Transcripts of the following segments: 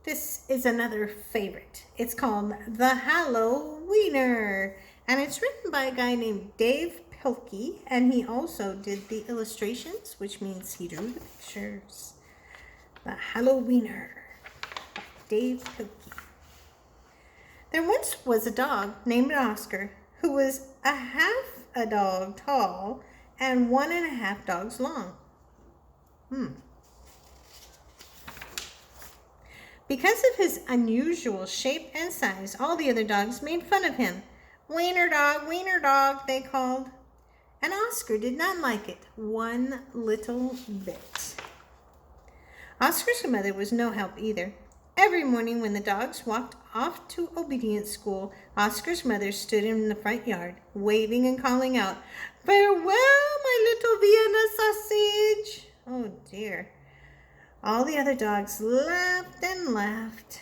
This is another favorite. It's called the Hallo-Weiner, and it's written by a guy named Dave Pilkey, and he also did the illustrations, which means he drew the pictures. The Hallo-Weiner by Dave Pilkey. There once was a dog named Oscar who was a half a dog tall and 1.5 dogs long. Because of his unusual shape and size, all the other dogs made fun of him. Wiener dog, they called. And Oscar did not like it one little bit. Oscar's mother was no help either. Every morning when the dogs walked off to obedience school, Oscar's mother stood in the front yard, waving and calling out, "Farewell, my little Vienna sausage." Oh dear. All the other dogs laughed and laughed.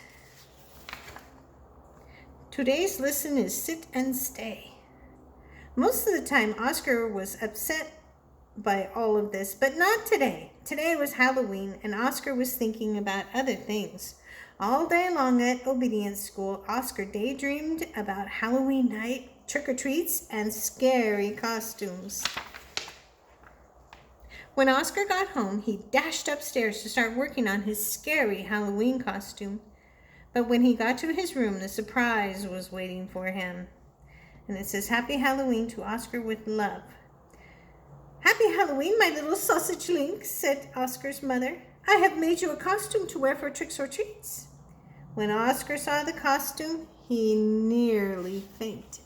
Today's lesson is sit and stay. Most of the time, Oscar was upset by all of this, but not today. Today was Halloween, and Oscar was thinking about other things. All day long at obedience school, Oscar daydreamed about Halloween night, trick-or-treats, and scary costumes. When Oscar got home, he dashed upstairs to start working on his scary Halloween costume. But when he got to his room, the surprise was waiting for him. And it says, "Happy Halloween to Oscar with love." "Happy Halloween, my little sausage link," said Oscar's mother. "I have made you a costume to wear for tricks or treats." When Oscar saw the costume, he nearly fainted.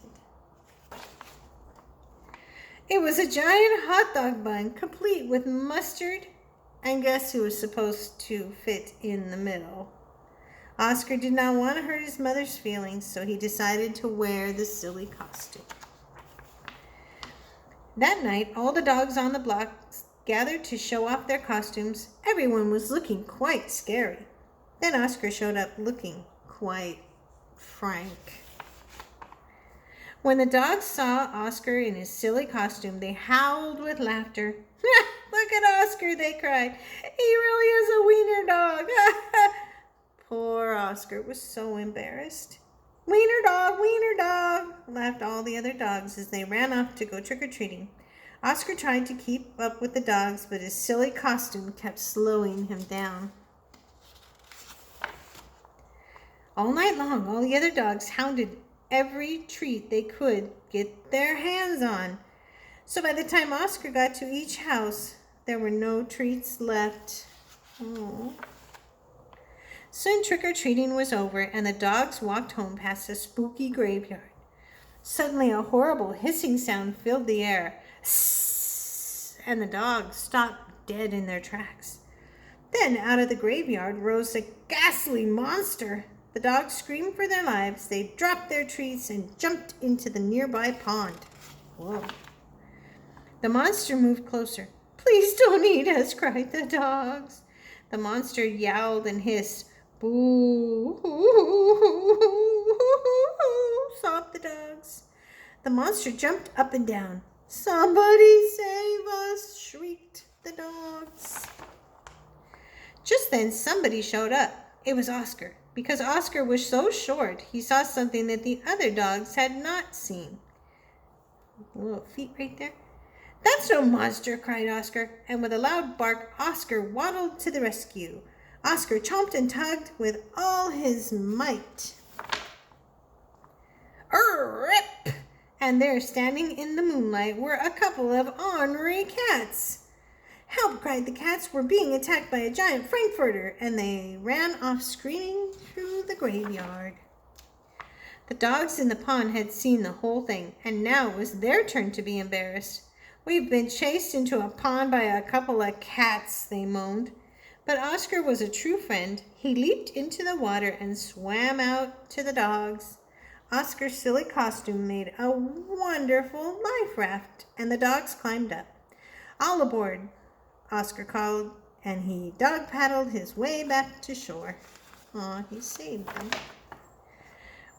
It was a giant hot dog bun, complete with mustard, and guess who was supposed to fit in the middle? Oscar did not want to hurt his mother's feelings, so he decided to wear the silly costume. That night, all the dogs on the block gathered to show off their costumes. Everyone was looking quite scary. Then Oscar showed up looking quite frank. When the dogs saw Oscar in his silly costume, they howled with laughter. "Look at Oscar," they cried. "He really is a wiener dog." Poor Oscar was so embarrassed. Wiener dog," laughed all the other dogs as they ran off to go trick-or-treating. Oscar tried to keep up with the dogs, but his silly costume kept slowing him down. All night long, all the other dogs hounded every treat they could get their hands on. So by the time Oscar got to each house, there were no treats left. Oh. Soon trick-or-treating was over, and the dogs walked home past a spooky graveyard. Suddenly a horrible hissing sound filled the air. Sss, and the dogs stopped dead in their tracks. Then out of the graveyard rose a ghastly monster. The dogs screamed for their lives. They dropped their treats and jumped into the nearby pond. Whoa. The monster moved closer. "Please don't eat us," cried the dogs. The monster yowled and hissed. "Boo, sobbed the dogs. The monster jumped up and down. "Somebody save us," shrieked the dogs. Just then somebody showed up. It was Oscar. Because Oscar was so short, he saw something that the other dogs had not seen. Little feet right there. "That's no monster," cried Oscar, and with a loud bark, Oscar waddled to the rescue. Oscar chomped and tugged with all his might. "Rip!" And there, standing in the moonlight, were a couple of ornery cats. "Help!" cried the cats. "We're being attacked by a giant Frankfurter," and they ran off screaming through the graveyard. The dogs in the pond had seen the whole thing, and now it was their turn to be embarrassed. "We've been chased into a pond by a couple of cats," they moaned. But Oscar was a true friend. He leaped into the water and swam out to the dogs. Oscar's silly costume made a wonderful life raft, and the dogs climbed up. "All aboard," Oscar called, and he dog paddled his way back to shore. Aw, he saved them.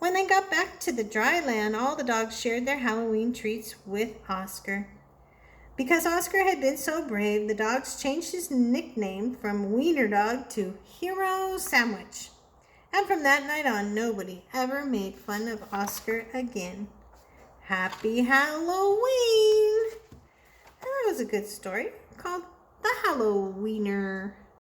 When they got back to the dry land, all the dogs shared their Halloween treats with Oscar. Because Oscar had been so brave, the dogs changed his nickname from Wiener Dog to Hero Sandwich. And from that night on, nobody ever made fun of Oscar again. Happy Halloween! And that was a good story called The Hallo-Weiner.